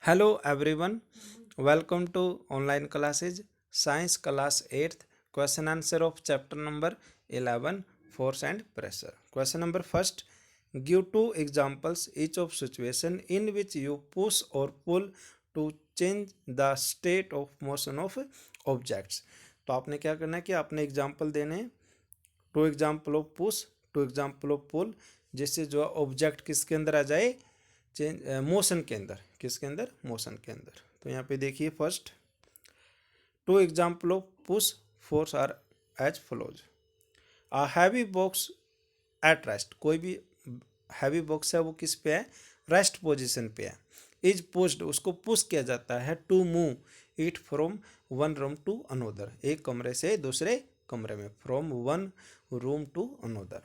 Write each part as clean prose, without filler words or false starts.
Hello everyone, welcome to online classes Science class 8th question answer of chapter number 11 Force and Pressure. Question number first, give two examples each of situation in which you push or pull to change the state of motion of objects. तो आपने क्या करना है कि आपने example देने हैं, two example of push, two example of pull, जिससे जो ऑब्जेक्ट किसके अंदर आ जाए, चेंज मोशन के अंदर, किसके अंदर, मोशन के अंदर। तो यहाँ पे देखिए first, two example of push force are as follows. A heavy box at rest, कोई भी हैवी बॉक्स है वो किस पे है, रेस्ट पोजीशन पे है। इज पुश्ड, उसको पुश किया जाता है, to move it from one room to another, एक कमरे से दूसरे कमरे में, from one room to another.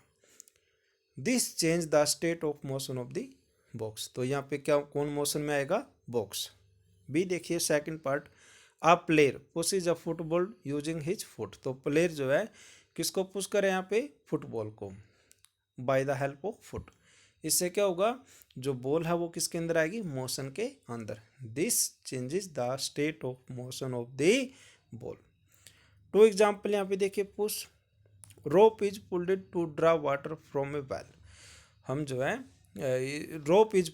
This change the state of motion of the box. तो यहाँ पे क्या, कौन मोशन में आएगा, बॉक्स। बी देखिए second part, a player pushes a football using his foot. तो प्लेयर जो है किसको पुश करे यहाँ पे, फुटबॉल को, by the help of foot. इससे क्या होगा, जो बॉल है वो किसके अंदर आएगी, मोशन के अंदर। This changes the state of motion of the ball. Two example यहाँ पे देखिए, push, rope is pulled to draw water from a well. हम जो है rope is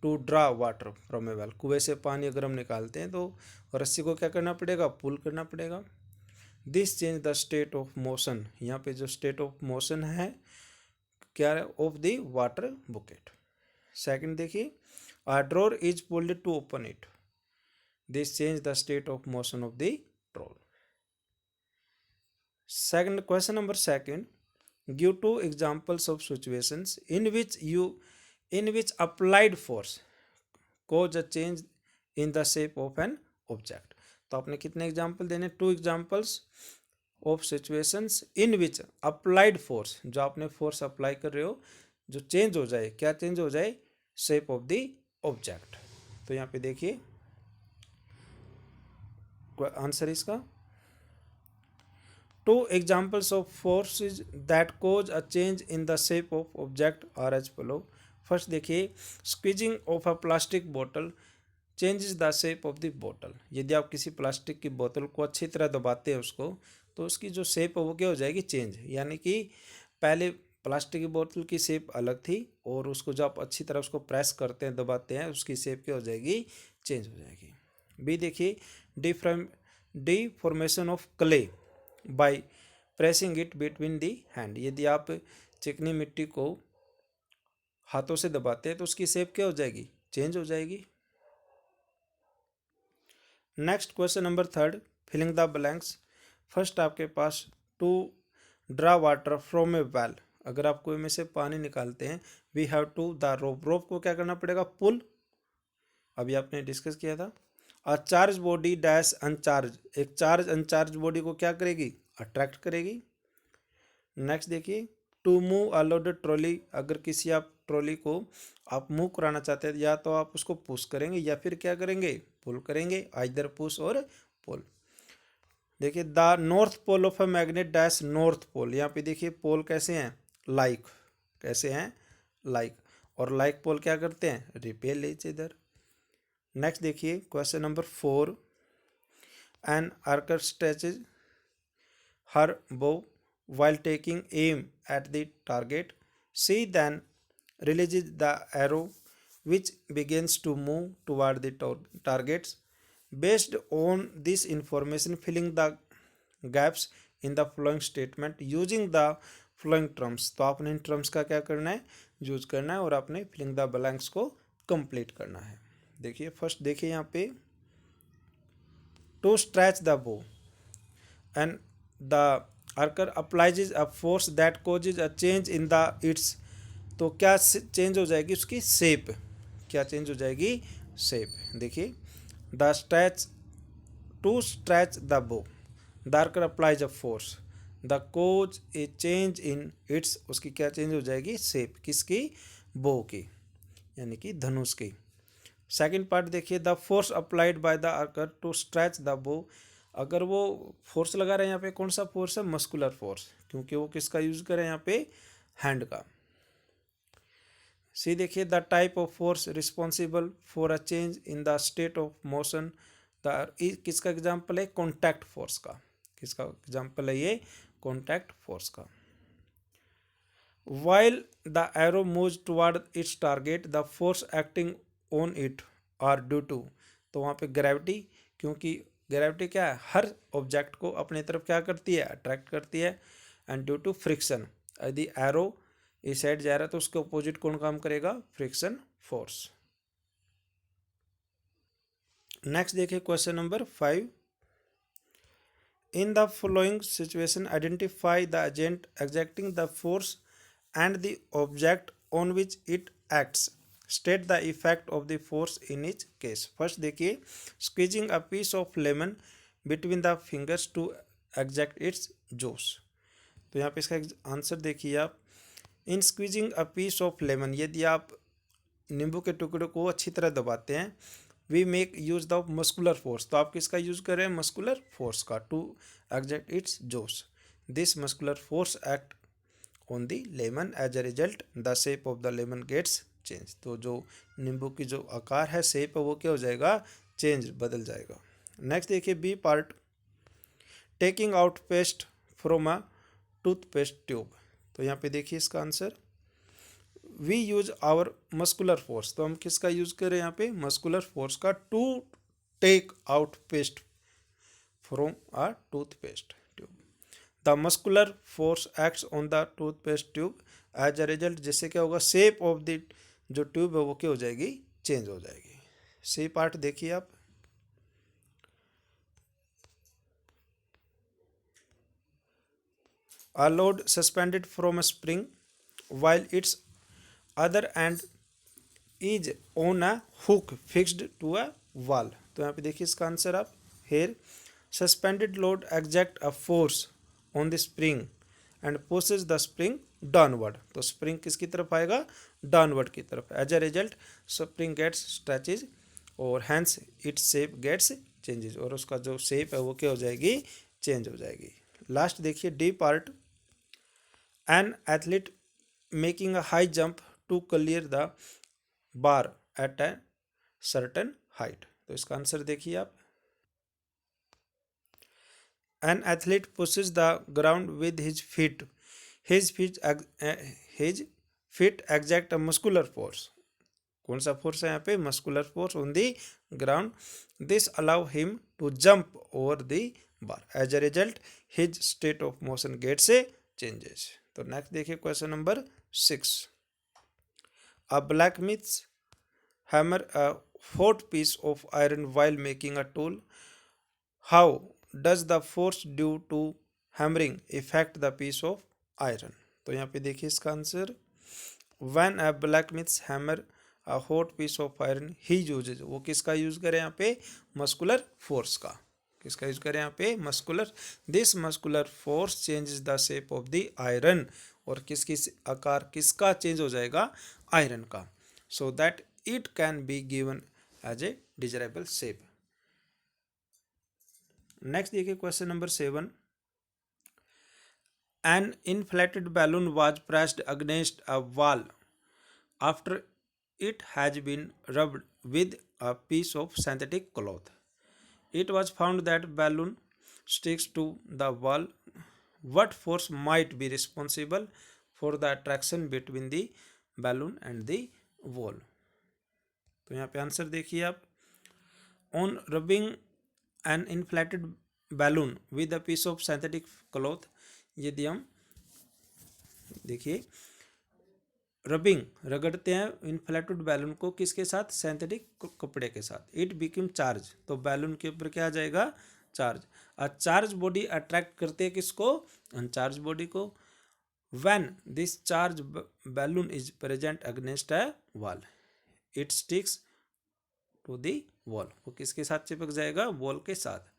to draw water from a well, कुएं से पानी अगर हम निकालते हैं तो रस्सी को क्या करना पड़ेगा, पुल करना पड़ेगा। This change the state of motion, यहाँ पे जो स्टेट ऑफ मोशन है क्या, of the water bucket. Second देखिए, a drawer is pulled to open it. This change the state of motion of the drawer. Second question number second, give two examples of situations in which applied force cause a change in the shape of an object. तो आपने कितने example देने, two examples of situations in which applied force, जो आपने force apply कर रहे हो जो चेंज हो जाए, क्या चेंज हो जाए, शेप ऑफ द ऑब्जेक्ट। तो यहाँ पे देखिए आंसर इसका, two examples of forces that cause a change in the shape of object are as follow. First देखिए, squeezing of a plastic bottle changes the shape of the bottle. यदि आप किसी plastic की बोतल को अच्छी तरह दबाते हैं उसको, तो उसकी जो शेप है वो क्या हो जाएगी, चेंज। यानी कि पहले प्लास्टिक की बोतल की शेप अलग थी और उसको जब आप अच्छी तरह उसको प्रेस करते हैं, दबाते हैं, उसकी शेप क्या हो जाएगी, चेंज हो जाएगी। बी देखिए, deformation of clay by pressing it between the hand. यदि आप चिकनी मिट्टी को हाथों से दबाते हैं तो उसकी शेप क्या हो जाएगी, चेंज हो जाएगी। Next question number third, filling the blanks. First आपके पास, to draw water from a well, अगर आप कुएं में से पानी निकालते हैं, we have to the rope, rope को क्या करना पड़ेगा, पुल, अभी आपने डिस्कस किया था। अ चार्ज बॉडी डैश अनचार्ज, एक चार्ज अनचार्ज बॉडी को क्या करेगी, अट्रैक्ट करेगी। नेक्स्ट देखिए, to move a loaded trolley, अगर किसी आप ट्रॉली को आप मूव कराना चाहते हैं, या तो आप उसको पुश करेंगे या फिर क्या करेंगे, पुल करेंगे, आइदर पुश और पुल। देखिए, the north pole of a magnet dash north pole, यहाँ पे देखिए पोल कैसे हैं, लाइक, कैसे हैं, लाइक, और लाइक पोल क्या करते हैं, रिपेल ईच अदर। नेक्स्ट देखिए question number four, an archer stretches her bow while taking aim at the target. She then releases the arrow which begins to move toward the targets. Based on this information, filling the gaps in the following statement using the following terms. तो आपने in terms का क्या करना है, use करना है, और आपने फिलिंग द ब्लैंक्स को कंप्लीट करना है। देखिए फर्स्ट देखिए यहाँ पे, टू स्ट्रेच द बो and the archer applies a force that causes a change in the its, तो क्या चेंज हो जाएगी, उसकी शेप, क्या चेंज हो जाएगी, शेप। देखिए, the stretch, to stretch the bow, the archer applies a force, the cause a change in its, उसकी क्या चेंज हो जाएगी, शेप, किसकी, बो की, यानी कि धनुष की। सेकेंड पार्ट देखिए, the force applied by the archer to stretch the bow, अगर वो फोर्स लगा रहे हैं यहाँ पे, कौन सा फोर्स है, मस्कुलर फोर्स, क्योंकि वो किसका यूज करें यहाँ पे, हैंड का। सी देखिए the type of force responsible for a change in the state of motion, the किसका एग्जाम्पल है, कॉन्टैक्ट फोर्स का, किसका एग्जाम्पल है ये, कॉन्टैक्ट फोर्स का। While the arrow moves toward its target, the force acting on it are due to, तो वहाँ पे ग्रेविटी, क्योंकि ग्रेविटी क्या है, हर ऑब्जेक्ट को अपनी तरफ क्या करती है, अट्रैक्ट करती है। एंड ड्यू टू फ्रिक्शन, यदि एरो इस साइड जा रहा है तो उसके अपोजिट कौन काम करेगा, फ्रिक्शन फोर्स। नेक्स्ट देखिए question number 5। In the following situation identify the agent exacting the force and the object on which it acts, state the effect of the force in each case। First देखिए, squeezing a piece of lemon between the fingers to extract its juice, तो यहाँ पे इसका answer देखिए आप, in squeezing a piece of lemon, यदि आप नींबू के टुकड़े को अच्छी तरह दबाते हैं, we make use the muscular force, तो आप किसका यूज कर रहे हैं, मस्कुलर फोर्स का, to extract its juice. This muscular force act on the lemon, as a result the shape of the lemon gets change, तो जो नींबू की जो आकार है, शेप है, वो क्या हो जाएगा, चेंज, बदल जाएगा। नेक्स्ट देखिए B part, taking out paste from a toothpaste tube, तो यहाँ पे देखिए इसका answer, we use our muscular force, तो हम किसका यूज करें यहाँ पे, मस्कुलर फोर्स का, to take out paste from a toothpaste tube. The muscular force acts on the toothpaste tube as a result, जिससे क्या होगा, शेप ऑफ द जो ट्यूब है वो क्या हो जाएगी, चेंज हो जाएगी। सी पार्ट देखिए आप, a load suspended from a spring while its other end is on a hook fixed to a wall, तो यहाँ पे देखिए इसका आंसर आप, here suspended load exert a force on the spring and pushes the spring downward, तो spring किसकी तरफ आएगा, डाउनवर्ड की तरफ, as a result spring gets stretches और hence its shape gets changes, और उसका जो शेप है वो क्या हो जाएगी, चेंज हो जाएगी। लास्ट देखिए D part, an athlete making a high jump to clear the bar at a certain height, तो इसका आंसर देखिए आप, an athlete pushes the ground with his feet, his feet his feet exert a muscular force, कौन सा force है यहाँ पे, muscular force on the ground, this allow him to jump over the bar, as a result his state of motion get से changes. तो next देखिए question number 6, a blacksmith's hammer a hot piece of iron while making a tool, how does the force due to hammering affect the piece of iron, तो यहाँ पे देखिए इसका answer, when a blacksmith hammer a hot piece of iron he uses, वो किसका use करें यहाँ पे, मस्कुलर फोर्स का, किसका यूज करें यहाँ पे, muscular, this muscular force changes the shape of the iron, और किसकी आकार किसका चेंज हो जाएगा, आयरन का, so that it can be given as a desirable shape. Next देखिए question number 7, an inflated balloon was pressed against a wall after it has been rubbed with a piece of synthetic cloth. It was found that balloon sticks to the wall. What force might be responsible for the attraction between the balloon and the wall? तो यहाँ पे answer देखिए आप, on rubbing an inflated balloon with a piece of synthetic cloth, यदि हम देखिए rubbing रगड़ते हैं inflated balloon को किसके साथ, सिंथेटिक कपड़े के साथ, इट बिकम चार्ज, तो बैलून के ऊपर क्या आ जाएगा, charge, a charge body attract करते हैं किसको, अनचार्ज बॉडी को, when this charge balloon is present against a wall it sticks to the wall, वो किसके साथ चिपक जाएगा, वॉल के साथ,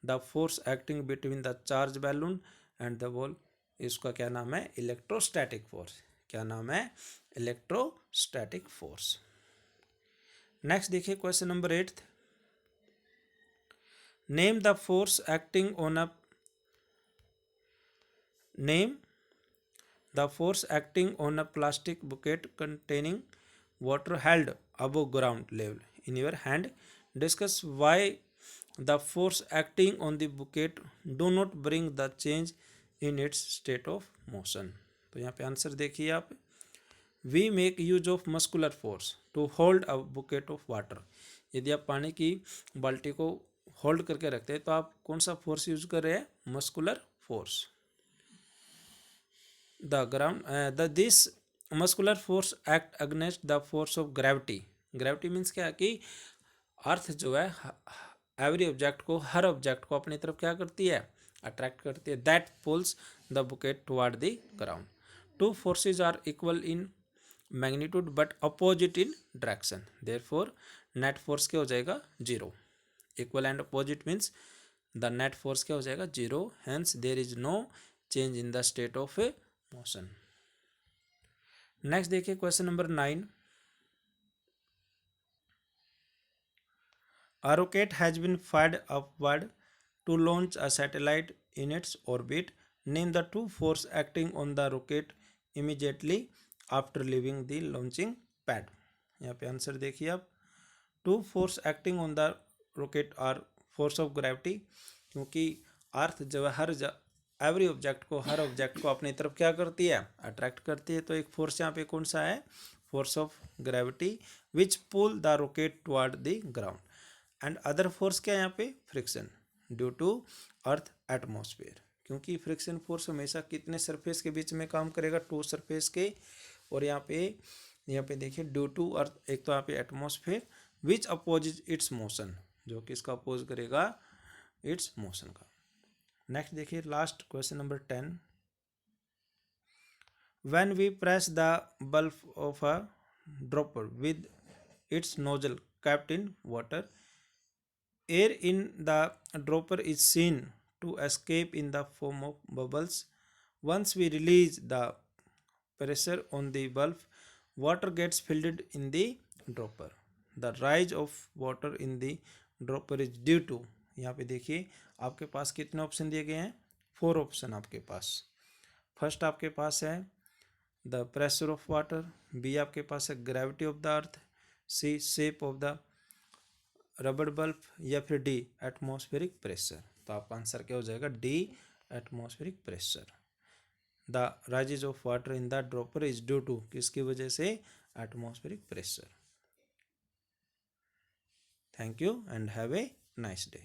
the force acting between the charge balloon and the wall, इसका क्या नाम है, इलेक्ट्रोस्टैटिक फोर्स, क्या नाम है, इलेक्ट्रोस्टैटिक फोर्स। नेक्स्ट देखिए question number 8, name the force acting on a name the force acting on a plastic bucket containing water held above ground level in your hand. Discuss why the force acting on the bucket do not bring the change in its state of motion. तो यहाँ पे answer देखिए आप. We make use of muscular force to hold a bucket of water. यदि आप पानी की बाल्टी को होल्ड करके रखते हैं तो आप कौन सा फोर्स यूज कर रहे हैं? Muscular force. The ground the this muscular force act against the force of gravity. Gravity means क्या कि अर्थ जो है एवरी ऑब्जेक्ट को, हर ऑब्जेक्ट को अपनी तरफ क्या करती है? अट्रैक्ट करती है. That pulls the bucket toward the ground. Two forces are equal in magnitude but opposite in direction. Therefore net force क्या हो जाएगा? Zero. Equal and opposite means the net force क्या हो जाएगा? Zero. Hence there is no change in the state of motion. Next देखिए question number 9. A rocket has been fired upward to launch a satellite in its orbit. Name the two forces acting on the rocket immediately after leaving the launching pad. यहाँ पे answer देखिए आप. Two force acting on the rocket are force of gravity. क्योंकि earth जो है every object को, हर object को अपनी तरफ क्या करती है? अट्रैक्ट करती है. तो एक फोर्स यहाँ पे कौन सा है? Force of gravity which pull the rocket toward the ground. And other force क्या है यहाँ पे? Friction due to earth atmosphere. क्योंकि फ्रिक्शन फोर्स हमेशा कितने सरफेस के बीच में काम करेगा? टू सरफेस के. और यहाँ पे देखिए ड्यू टू अर्थ, एक तो यहाँ पे atmosphere which opposes its motion, जो कि इसका अपोज करेगा इट्स मोशन का. नेक्स्ट देखिए last question number 10. When we press the bulb of a dropper with its nozzle capped in water, air in the dropper is seen to escape in the form of bubbles. Once we release the pressure on the bulb, water gets filled in the dropper. The rise of water in the dropper is due to. यहाँ पे देखिए आपके पास कितने option दिए गए हैं? 4 option आपके पास. First आपके पास है the pressure of water, B आपके पास है gravity of the earth, C shape of the rubber bulb, या फिर डी एटमॉस्फेरिक प्रेशर. तो आपका आंसर क्या हो जाएगा? D atmospheric pressure. The rises of water in the dropper is due to, किसकी वजह से? Atmospheric pressure. Thank you and have a nice day.